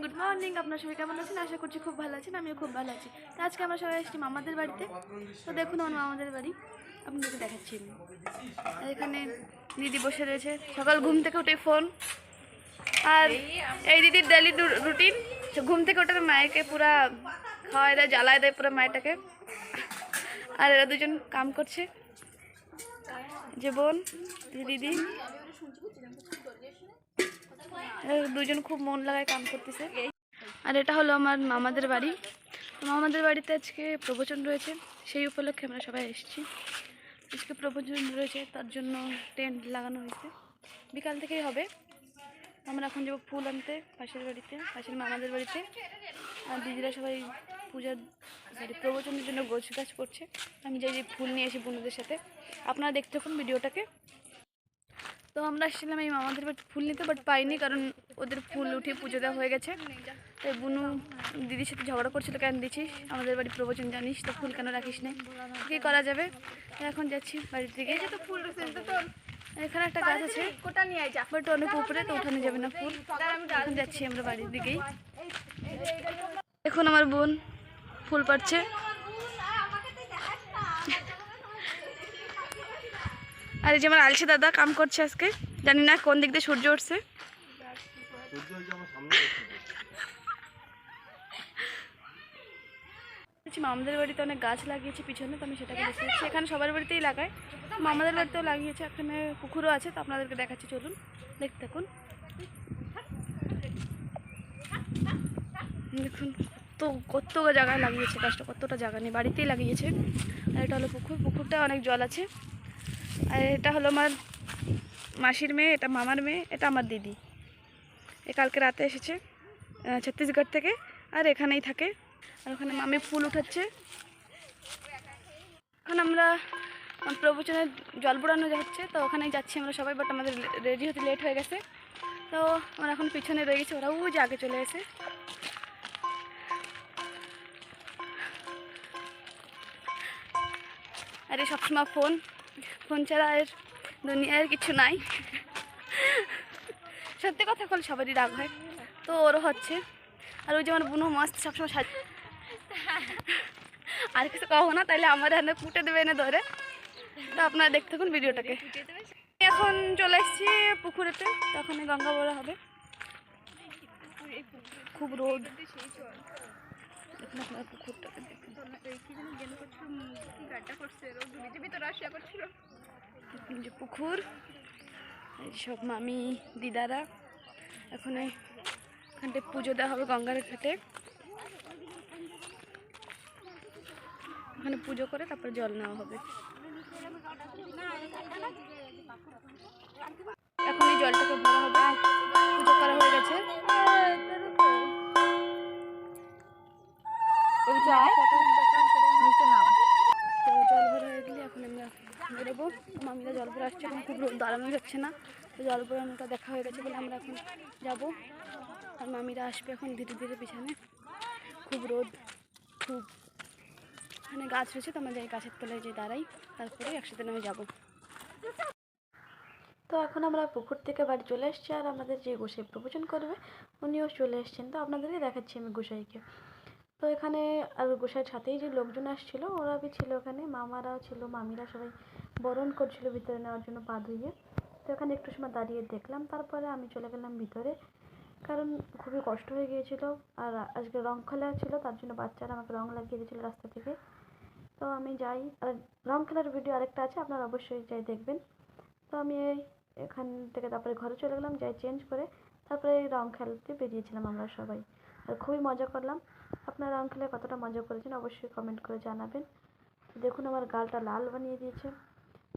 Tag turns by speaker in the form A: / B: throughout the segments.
A: Good morning. আপনারা সবাই কেমন আছেন? আশা করছি খুব ভালো আছেন। আমিও খুব ভালো আছি। তো আজকে আমরা সবাই এসেছি মামাদের বাড়িতে। তো দেখুন আমার মামাদের বাড়ি আপনাদেরকে দেখাচ্ছি। আর এখানে দিদি বসে রয়েছে, সকাল ঘুম থেকে উঠে ফোন। আর এই দিদির ডেলি রুটিন, ঘুম থেকে ওঠে মায়েকে পুরা খাওয়াই দেয়, জ্বালায় দেয় পুরো মায়েটাকে। আর এরা দুজন কাম করছে, যে বোন দিদি দুজন খুব মন লাগায় কাম করতেছে। আর এটা হলো আমার মামাদের বাড়ি। মামাদের বাড়িতে আজকে প্রবচন রয়েছে, সেই উপলক্ষে আমরা সবাই এসেছি। আজকে প্রবচন রয়েছে, তার জন্য টেন্ট লাগানো হয়েছে, বিকাল থেকেই হবে। আমরা এখন যাবো ফুল আনতে পাশের বাড়িতে, পাশের মামাদের বাড়িতে। আর দিদিরা সবাই পূজার প্রবচনের জন্য গোছ গাছ করছে। আমি যাই যে ফুল নিয়ে এসে বোনদের সাথে। আপনারা দেখতে থাকুন ভিডিওটাকে। তো আমরা আসছিলাম এই মামাদের বাড়িতে ফুল নিতে, বাট পাইনি, কারণ ওদের ফুল উঠিয়ে পুজো দেওয়া হয়ে গেছে। তাই বুনু দিদির সাথে ঝগড়া করছিল, কেন দিচ্ছিস আমাদের বাড়ি প্রবচন জানিস তো, ফুল কেন রাখিস না, কী করা যাবে। এখন যাচ্ছি বাড়ির দিকে। এখানে একটা গাছ আছে বাট অনেক উপরে, তো উঠানো যাবে না ফুল। এখন যাচ্ছি আমরা বাড়ির দিকেই। এখন আমার বোন ফুল পাড়ছে। আর এই যে আমার আলসি দাদা কাম করছে আজকে, জানি না কোন দিক দিয়ে সূর্য উঠছে। মামাদের বাড়িতে অনেক গাছ লাগিয়েছে পিছনে, তো আমি সেটাকে দেখাচ্ছি। এখানে সবার বাড়িতেই লাগায়, মামাদের বাড়িতেও লাগিয়েছে। এখানে পুকুরও আছে, তো আপনাদেরকে দেখাচ্ছি, চলুন দেখতে থাকুন। দেখুন কত জায়গায় লাগিয়েছে গাছটা, কতটা জায়গা নেই, বাড়িতেই লাগিয়েছে। আর এটা হলো পুকুর, পুকুরটা অনেক জল আছে। আর এটা হলো আমার মাসির মেয়ে, এটা মামার মেয়ে, এটা আমার দিদি। এ কালকে রাতে এসেছে ছত্তিশগড় থেকে, আর এখানেই থাকে। আর ওখানে মামি ফুল উঠাচ্ছে। এখন আমরা প্রবচনের জল বুড়ানো হচ্ছে, তো ওখানেই যাচ্ছি আমরা সবাই, বাট আমাদের রেডি হতে লেট হয়ে গেছে। তো আমরা এখন পিছনে রয়ে গেছি, ওরা যে আগে চলে গেছে। আরে সবসময় ফোন ফোন ছাড়া আর দুনিয়ার কিছু নাই। সত্যি কথা বলে সবারই রাগ হয়, তো ওরও হচ্ছে। আর ওই যে আমার বোনও মস্ত সবসময় আর কিছু কহো না, তাহলে আমার এনে কুটে দেবে এনে ধরে। তো আপনারা দেখতে থাকুন ভিডিওটাকে। এখন চলে এসেছি পুকুরেতে, তখন গঙ্গা বড়া হবে। খুব রোদ, দেখুন আপনার পুকুরটাকে দেখুন, যে পুকুর। সব মামি দিদারা এখন এখানটায় পুজো দেওয়া হবে গঙ্গার ঘাটে। ওখানে পুজো করে তারপর জল নেওয়া হবে। এখন এই জলটাকে ভরা হবে, পুজো করা হয়ে গেছে। তো জল ভরা হয়ে গেলে এখন আমরা বেরোবো। মামিরা জল ভরা আসছে, এখন খুব দাঁড়ানো যাচ্ছে না, তো জল ভরানোটা দেখা হয়ে গেছে বলে আমরা এখন যাবো। আর মামিরা আসবে এখন ধীরে ধীরে পিছনে। খুব রোদ, খুব এখানে গাছ রয়েছে, তো আমরা যাই গাছের তলায় যে দাঁড়াই, তারপরে একসাথে আমি যাবো। তো এখন আমরা পুকুর থেকে বাড়ি চলে এসেছি, আর আমাদের যে গোসাই প্রবচন করবে উনিও চলে এসেছেন। তো আপনাদেরকে দেখাচ্ছি আমি গোসাইকে। তো এখানে আর গোসাইয়ের সাথেই যে লোকজন আসছিল, ওরা ছিল ওখানে, মামারাও ছিল, মামিরা সবাই বরণ করছিল ভিতরে নেওয়ার জন্য পা ধুইয়ে। তো এখানে একটু সময় দাঁড়িয়ে দেখলাম, তারপরে আমি চলে গেলাম ভিতরে, কারণ খুবই কষ্ট হয়ে গিয়েছিল। আর আজকে রং খেলা ছিল, তার জন্য বাচ্চারা আমাকে রং লাগিয়ে দিয়েছিল রাস্তা থেকে। তো আমি যাই, আর রং খেলার ভিডিও আরেকটা আছে, আপনারা অবশ্যই যাই দেখবেন। তো আমি এখান থেকে তারপরে ঘরে চলে গেলাম, যাই চেঞ্জ করে, তারপরে রং খেলতে বেরিয়েছিলাম আমরা সবাই। আর খুবই মজা করলাম। আপনারা রং খেলে কতটা মজা করেছেন অবশ্যই কমেন্ট করে জানাবেন। দেখুন আমার গালটা লাল বানিয়ে দিয়েছে,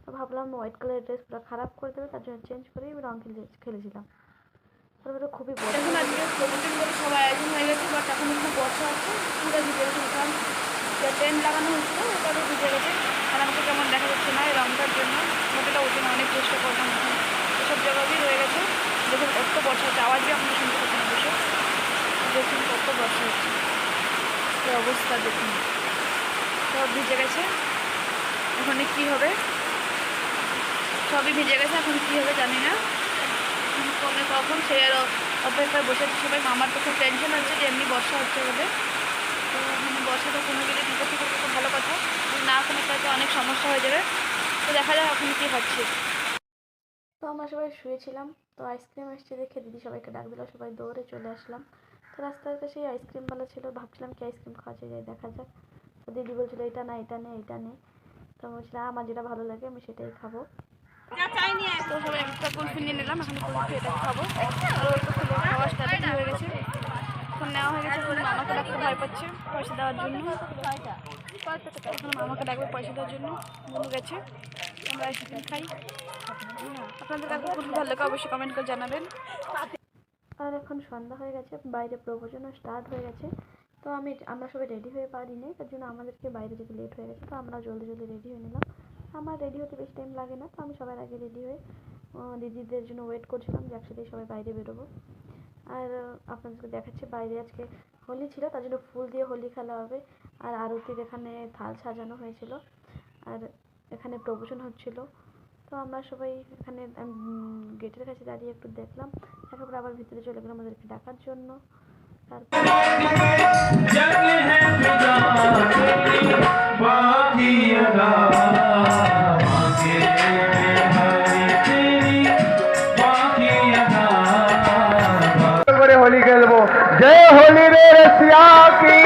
A: তো ভাবলাম হোয়াইট কালারের ড্রেস পুরো খারাপ করে দেবে, তার জন্য চেঞ্জ করে আমি রং খেলেছিলাম। তারপরে খুবই এখন আজকে প্রবচন করে সবাই আয়োজন হয়ে গেছে, বাট এখন খুব বর্ষা আছে, পুরো ভিজে গেছে। কারণ টেন্ট লাগানো হয়েছিল ওটাও ভিজে গেছে, আর আমাকে কেমন দেখা যাচ্ছে না এই রংটার জন্য। মোটাটা ওঠে না, অনেক চেষ্টা করলাম, এখন এসব জায়গাতেই রয়ে গেছে। দেখুন কত বর্ষা হচ্ছে, আওয়াজই আপনি শুনতে পাচ্ছেন অবশ্য। দেখুন কত বর্ষা হচ্ছে, এই অবস্থা দেখুন, সব ভিজে গেছে। এখন কী হবে, সবই ভিজে গেছে, এখন কী হবে জানি না, কমে কখন সে আর অপেক্ষায় বসে আছে সবাই। মামার তো খুব টেনশন,
B: এমনি বর্ষা হচ্ছে বলে। তো মানে বর্ষাটা কমে গেলে বিপদ থেকে খুব ভালো কথা, যদি না কমে তাহলে অনেক সমস্যা হয়ে যাবে। তো দেখা যাক এখন কী হচ্ছে।
A: তো আমরা সবাই শুয়েছিলাম, তো আইসক্রিম এসছে দেখে দিদি সবাইকে ডাক দিল, সবাই দৌড়ে চলে আসলাম। তো রাস্তার কাছে আইসক্রিমওয়ালা ছিল, ভাবছিলাম কি আইসক্রিম খাওয়া যায়, দেখা যাক। তো দিদি বলছিল এটা না এটা নে এটা নে, তো আমি বলছিলাম আমার যেটা ভালো লাগে আমি সেটাই খাবো।
B: তো সবাই একটা কুলফি নিয়ে নিলাম, এখন কুলফি এটা খাবো। আর ওর তো খুলে খাওয়া স্টার্ট হয়ে গেছে, এখন নেওয়া হয়ে গেছে। এখন মামাকে ডাকতে ভয় পাচ্ছে পয়সা দেওয়ার জন্য, এখন মামাকে ডাকবে পয়সা দেওয়ার জন্য। বন্ধু গেছে, আমরা আইসক্রিম খাই। আপনাদের কাছে কুলফি ভালো লাগে অবশ্যই কমেন্ট করে জানাবেন।
A: আর এখন সন্ধ্যা হয়ে গেছে, বাইরে প্রবচনও স্টার্ট হয়ে গেছে। তো আমরা সবাই রেডি হয়ে পারিনি, তার জন্য আমাদেরকে বাইরে যেতে লেট হয়ে গেছে। তো আমরা জলদি জলদি রেডি হয়ে নিলাম। আমার রেডি হতে বেশি টাইম লাগে না, তো আমি সবার আগে রেডি হয়ে দিদিদের জন্য ওয়েট করছিলাম যে একসাথেই সবাই বাইরে বেরোবো। আর আপনাদেরকে দেখাচ্ছি বাইরে আজকে হোলি ছিল, তার জন্য ফুল দিয়ে হোলি খেলা হবে। আর আরতির এখানে থাল সাজানো হয়েছিল, আর এখানে প্রবচন হচ্ছিল। তো আমরা সবাই এখানে গেটের কাছে দাঁড়িয়ে একটু দেখলাম, দেখার পর আবার ভিতরে চলে গেলাম আমাদেরকে ডাকার জন্য। তারপর
C: होली खेलबो। जय होली रे रसिया की।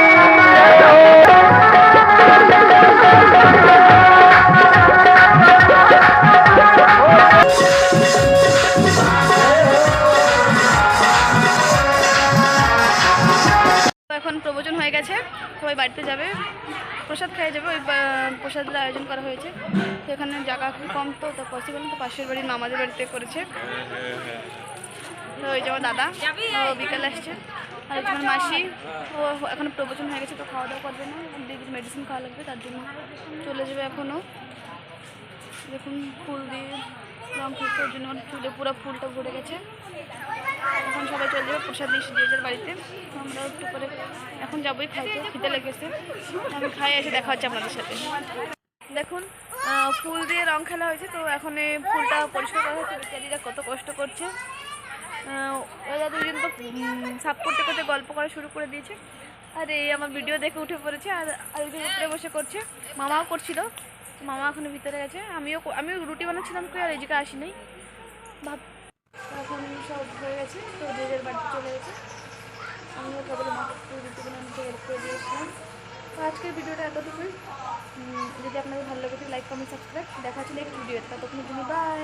B: এখন প্রবচন হয়ে গেছে, সবাই বাড়িতে যাবে, প্রসাদ খেয়ে যাবে। ওই প্রসাদের আয়োজন করা হয়েছে। তো এখানে জায়গা খুব কম, তো পসিবল না, তো পাশের বাড়ির মামাদের বাড়িতে করেছে। তো ওই যেমন দাদা ও বিকালে আসছে, আর যেমন মাসি ও এখন প্রবচন হয়ে গেছে, তো খাওয়া দাওয়া করবে না, দিদির মেডিসিন খাওয়া লাগবে, তার জন্য চলে যাবে এখনও। দেখুন ফুল দিয়ে রং খেলছে, ওর জন্য চুলে পুরো ফুলটা ভরে গেছে। এখন সবাই চলে যাবে প্রসাদ দিয়ে যে যার বাড়িতে। আমরা একটু করে এখন যাবোই খাইতে, খিদে লেগেছে। আমি খাই এসে দেখা হচ্ছে আপনাদের সাথে। দেখুন ফুল দিয়ে রং খেলা হয়েছে, তো এখন এই ফুলটা পরিষ্কার করা হচ্ছে। বেচারিরা কত কষ্ট করছে, ওরা দুজন তো সাফ করতে করতে গল্প করা শুরু করে দিয়েছে। আর এই আমার ভিডিও দেখে উঠে পড়েছে, আর আরেকজন উপরে বসে করছে, মামাও করছিল। মামা এখনো ভিতরে গেছে, আমিও রুটি বানাচ্ছিলাম, আর এই জায়গায় আসি নাই ভাব। এখন সব হয়ে গেছে, তো যে যার বাড়িতে চলে গেছে। আমিও কেবল মাকে রুটি বানানোতে হেল্প করে দিয়েছিলাম। তো আজকের ভিডিওটা এতটুকুই। যদি আপনাদের ভালো লাগে লাইক কমেন্ট সাবস্ক্রাইব, দেখা হচ্ছে নেক্সট ভিডিওতে, ততক্ষণের জন্য বাই।